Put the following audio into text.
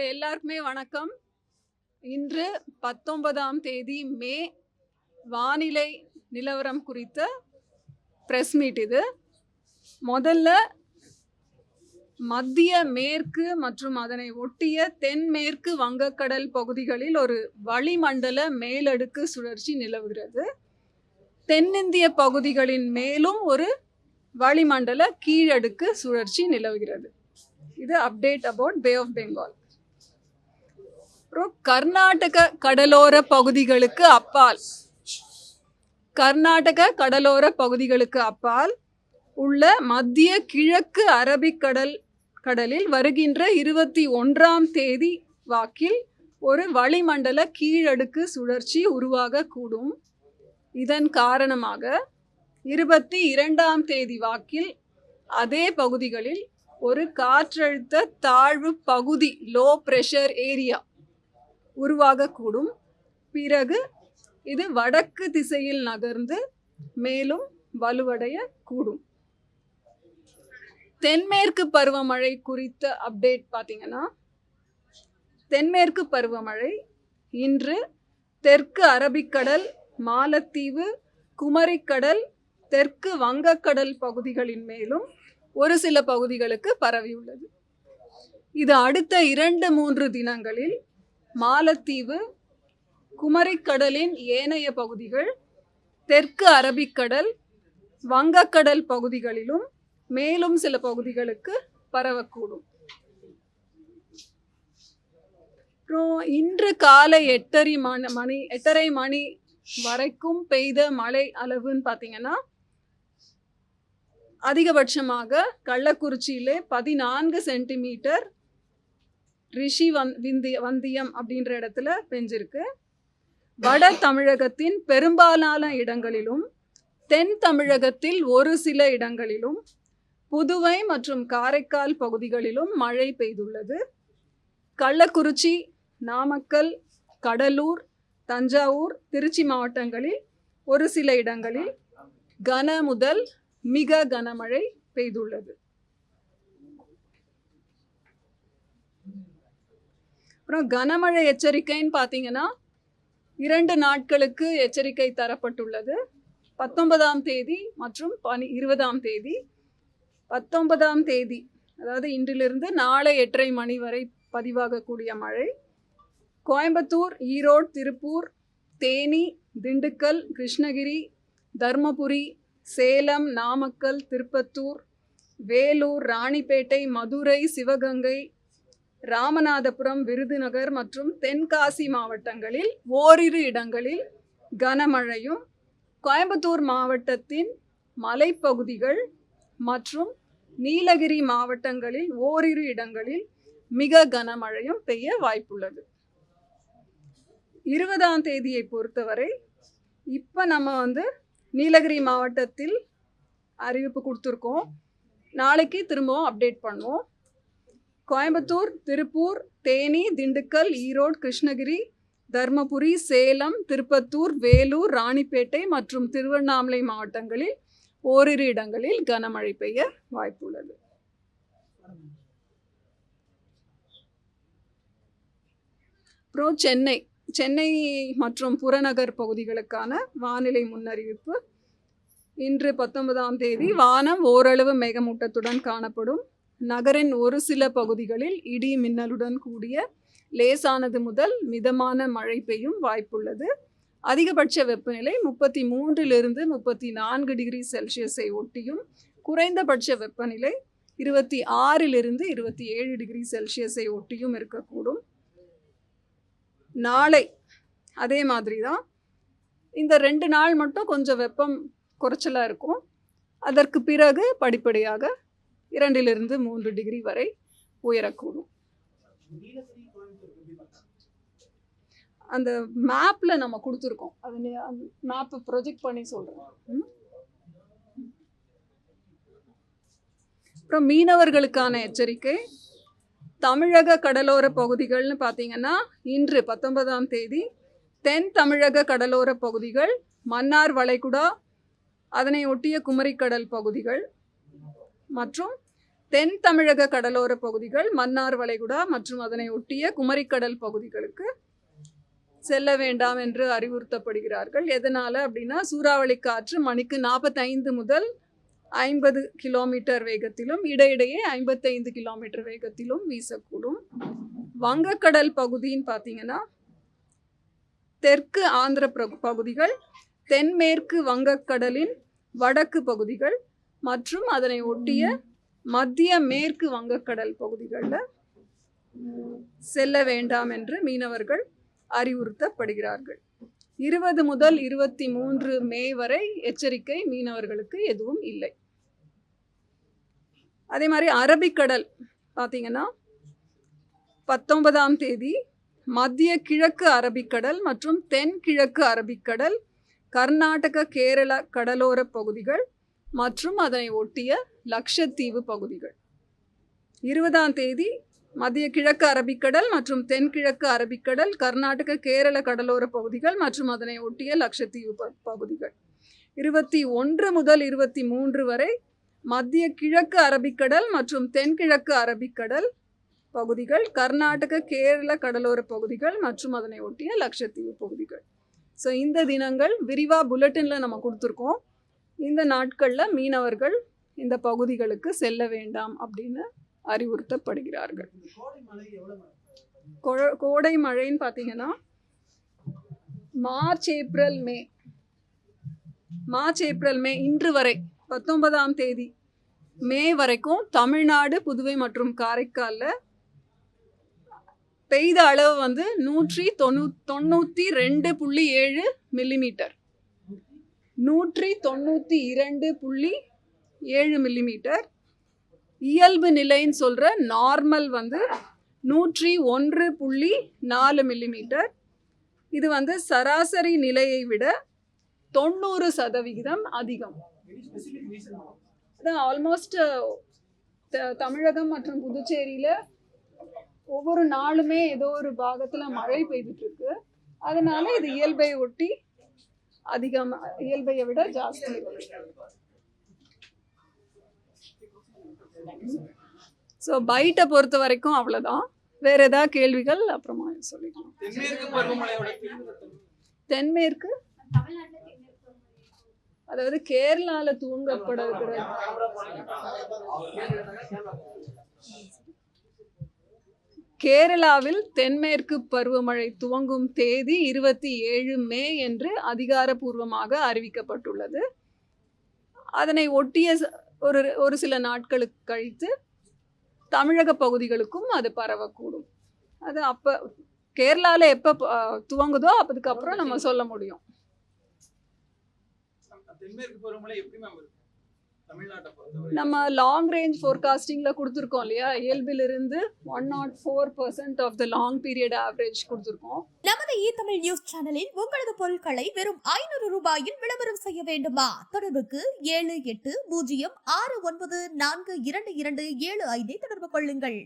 எல்லாருக்குமே வணக்கம். இன்று 19ஆம் தேதி மே வானிலை நிலவரம் குறித்த பிரஸ் மீட் இது. முதல்ல மத்திய மேற்கு மற்றும் அதனை ஒட்டிய தென்மேற்கு வங்கக்கடல் பகுதிகளில் ஒரு வளிமண்டல மேலடுக்கு சுழற்சி நிலவுகிறது. தென்னிந்திய பகுதிகளின் மேலும் ஒரு வளிமண்டல கீழடுக்கு சுழற்சி நிலவுகிறது. இது update about Bay of Bengal. Karnataka கடலோர பகுதிகளுக்கு அப்பால் உள்ள மத்திய கிழக்கு அரபிக்கடலில் வருகின்ற 21ஆம் தேதி வாக்கில் ஒரு வளிமண்டல கீழடுக்கு சுழற்சி உருவாகக்கூடும். இதன் காரணமாக 22ஆம் தேதி வாக்கில் அதே பகுதிகளில் ஒரு காற்றழுத்த தாழ்வு பகுதி லோ பிரஷர் ஏரியா உருவாகக்கூடும். பிறகு இது வடக்கு திசையில் நகர்ந்து மேலும் வலுவடைய கூடும். தென்மேற்கு பருவமழை குறித்த அப்டேட் பார்த்தீங்கன்னா, தென்மேற்கு பருவமழை இன்று தெற்கு அரபிக்கடல், மாலத்தீவு, குமரிக்கடல், தெற்கு வங்கக்கடல் பகுதிகளின் மேலும் ஒரு சில பகுதிகளுக்கு பரவியுள்ளது. இது அடுத்த 2-3 தினங்களில் மாலத்தீவு, குமரிக்கடலின் ஏனைய பகுதிகள், தெற்கு அரபிக்கடல், வங்கக்கடல் பகுதிகளிலும் மேலும் சில பகுதிகளுக்கு பரவக்கூடும். இன்று காலை 8:30 மணி வரைக்கும் பெய்த மழை அளவுன்னு பார்த்தீங்கன்னா, அதிகபட்சமாக கள்ளக்குறிச்சியிலே 14 சென்டிமீட்டர் ரிஷி வந்தியம் அப்படின்ற இடத்துல பெஞ்சிருக்கு. வட தமிழகத்தின் பெரும்பாலான இடங்களிலும், தென் தமிழகத்தில் ஒரு சில இடங்களிலும், புதுவை மற்றும் காரைக்கால் பகுதிகளிலும் மழை பெய்துள்ளது. கள்ளக்குறிச்சி, நாமக்கல், கடலூர், தஞ்சாவூர், திருச்சி மாவட்டங்களில் ஒரு சில இடங்களில் கன முதல் மிக கனமழை பெய்துள்ளது. அப்புறம் கனமழை எச்சரிக்கைன்னு பார்த்தீங்கன்னா, 2 நாட்களுக்கு எச்சரிக்கை தரப்பட்டுள்ளது. 19ஆம் தேதி மற்றும் 20ஆம் தேதி. 19ஆம் தேதி அதாவது இன்றிலிருந்து நாளை 8:30 மணி வரை பதிவாகக்கூடிய மழை கோயம்புத்தூர், ஈரோடு, திருப்பூர், தேனி, திண்டுக்கல், கிருஷ்ணகிரி, தர்மபுரி, சேலம், நாமக்கல், திருப்பத்தூர், வேலூர், ராணிப்பேட்டை, மதுரை, சிவகங்கை, ராமநாதபுரம், விருதுநகர் மற்றும் தென்காசி மாவட்டங்களில் ஓரிரு இடங்களில் கனமழையும், கோயம்புத்தூர் மாவட்டத்தின் மலைப்பகுதிகள் மற்றும் நீலகிரி மாவட்டங்களில் ஓரிரு இடங்களில் மிக கனமழையும் பெய்ய வாய்ப்புள்ளது. 20ஆம் தேதியை பொறுத்தவரை இப்போ நம்ம நீலகிரி மாவட்டத்தில் அறிவிப்பு கொடுத்துருக்கோம். நாளைக்கு திரும்பவும் அப்டேட் பண்ணுவோம். கோயம்புத்தூர், திருப்பூர், தேனி, திண்டுக்கல், ஈரோடு, கிருஷ்ணகிரி, தர்மபுரி, சேலம், திருப்பத்தூர், வேலூர், ராணிப்பேட்டை மற்றும் திருவண்ணாமலை மாவட்டங்களில் ஓரிரு இடங்களில் கனமழை பெய்ய வாய்ப்புள்ளது. அப்புறம் சென்னை மற்றும் புறநகர் பகுதிகளுக்கான வானிலை முன்னறிவிப்பு. இன்று 19ஆம் தேதி வானம் ஓரளவு மேகமூட்டத்துடன் காணப்படும். நகரின் ஒரு சில பகுதிகளில் இடி மின்னலுடன் கூடிய லேசானது முதல் மிதமான மழை பெய்யும் வாய்ப்புள்ளது. அதிகபட்ச வெப்பநிலை 33 to 34 டிகிரி செல்சியஸை ஒட்டியும், குறைந்தபட்ச வெப்பநிலை 26 to 27 டிகிரி செல்சியஸை ஒட்டியும் இருக்கக்கூடும். நாளை அதே மாதிரி தான். இந்த 2 நாள் மட்டும் கொஞ்சம் வெப்பம் குறைச்சலாக இருக்கும். அதற்கு பிறகு படிப்படியாக 2 to 3 டிகிரி வரை உயரக்கூடும். அந்த மேப்பில் நம்ம கொடுத்துருக்கோம். அது அந்த மேப்பை ப்ரொஜெக்ட் பண்ணி சொல்கிறேன். அப்புறம் மீனவர்களுக்கான எச்சரிக்கை. தமிழக கடலோர பகுதிகள்னு பார்த்தீங்கன்னா, இன்று 19ஆம் தேதி தென் தமிழக கடலோர பகுதிகள், மன்னார் வளைகுடா, அதனை ஒட்டிய குமரிக்கடல் பகுதிகள் மற்றும் தென் தமிழக கடலோர பகுதிகள், மன்னார் வளைகுடா மற்றும் அதனை ஒட்டிய குமரிக்கடல் பகுதிகளுக்கு செல்ல வேண்டாம் என்று அறிவுறுத்தப்படுகிறார்கள். எதனால அப்படின்னா, சூறாவளி காற்று மணிக்கு 45 முதல் 50 கிலோமீட்டர் வேகத்திலும் இடையிடையே 55 கிலோமீட்டர் வேகத்திலும் வீசக்கூடும். வங்கக்கடல் பகுதின்னு பார்த்தீங்கன்னா, தெற்கு ஆந்திர பகுதிகள், தென்மேற்கு வங்கக்கடலின் வடக்கு பகுதிகள் மற்றும் அதனை ஒட்டிய மத்திய மேற்கு வங்கக்கடல் பகுதிகளில் செல்ல வேண்டாம் என்று மீனவர்கள் அறிவுறுத்தப்படுகிறார்கள். 20 முதல் 23 மே வரை எச்சரிக்கை மீனவர்களுக்கு எதுவும் இல்லை. அதே மாதிரி அரபிக்கடல் பார்த்தீங்கன்னா, 19ஆம் தேதி மத்திய கிழக்கு அரபிக்கடல் மற்றும் தென்கிழக்கு அரபிக்கடல், கர்நாடக கேரள கடலோர பகுதிகள் மற்றும் அதனை ஒட்டிய லட்சத்தீவு பகுதிகள். 20ஆம் தேதி மத்திய கிழக்கு அரபிக்கடல் மற்றும் தென்கிழக்கு அரபிக்கடல், கர்நாடக கேரள கடலோர பகுதிகள் மற்றும் அதனை ஒட்டிய லட்சத்தீவு பகுதிகள். 21 முதல் 23 வரை மத்திய கிழக்கு அரபிக்கடல் மற்றும் தென்கிழக்கு அரபிக்கடல் பகுதிகள், கர்நாடக கேரள கடலோர பகுதிகள் மற்றும் அதனை ஒட்டிய லட்சத்தீவு பகுதிகள். ஸோ இந்த தினங்கள் விரிவாக புல்லட்டினில் நம்ம கொடுத்துருக்கோம். இந்த நாட்களில் மீனவர்கள் இந்த பகுதிகளுக்கு செல்ல வேண்டாம் அப்படின்னு அறிவுறுத்தப்படுகிறார்கள். கோடை மழைன்னு பார்த்தீங்கன்னா, மார்ச் ஏப்ரல் மே இன்று வரை 19ஆம் தேதி மே வரைக்கும் தமிழ்நாடு, புதுவை மற்றும் காரைக்காலில் பெய்த அளவு 192.7 மில்லிமீட்டர். 192.7 மில்லிமீட்டர். இயல்பு நிலைன்னு சொல்கிற நார்மல் 101.4 மில்லிமீட்டர். இது சராசரி நிலையை விட 90% அதிகம். அதான் ஆல்மோஸ்ட் தமிழகம் மற்றும் புதுச்சேரியில் ஒவ்வொரு நாளுமே ஏதோ ஒரு பாகத்தில் மழை பெய்துட்டு இருக்கு. அதனால இது இயல்பை ஒட்டி அதிகம், இயல்பையை விட ஜாஸ்தி. ஸோ பைட்டை பொறுத்த வரைக்கும் அவ்வளோதான். வேற ஏதாவது கேள்விகள் அப்புறமா சொல்லிக்கலாம். தென்மேற்கு அதாவது கேரளால துவங்கப்படுகிற கேரளாவில் தென்மேற்கு பருவமழை துவங்கும் தேதி 27 மே என்று அதிகாரப்பூர்வமாக அறிவிக்கப்பட்டுள்ளது. அதனை ஒட்டிய ஒரு சில நாட்களுக்கு கழித்து தமிழக பகுதிகளுக்கும் அது பரவக்கூடும். அது அப்போ கேரளாவில் எப்போ துவங்குதோ அதுக்கப்புறம் நம்ம சொல்ல முடியும். நம்ம லாங் ரேஞ்ச் ஃபோர்காஸ்டிங்ல கொடுத்துருக்கோம் இல்லையா, இயல்பிலிருந்து 104% of the long period average கொடுத்துருக்கோம். நமது தமிழ் நியூஸ் சேனலில் உங்களது பொருட்களை வெறும் 500 ரூபாயில் விளம்பரம் செய்ய வேண்டுமா? தொடர்புக்கு 7806942275 தொடர்பு கொள்ளுங்கள்.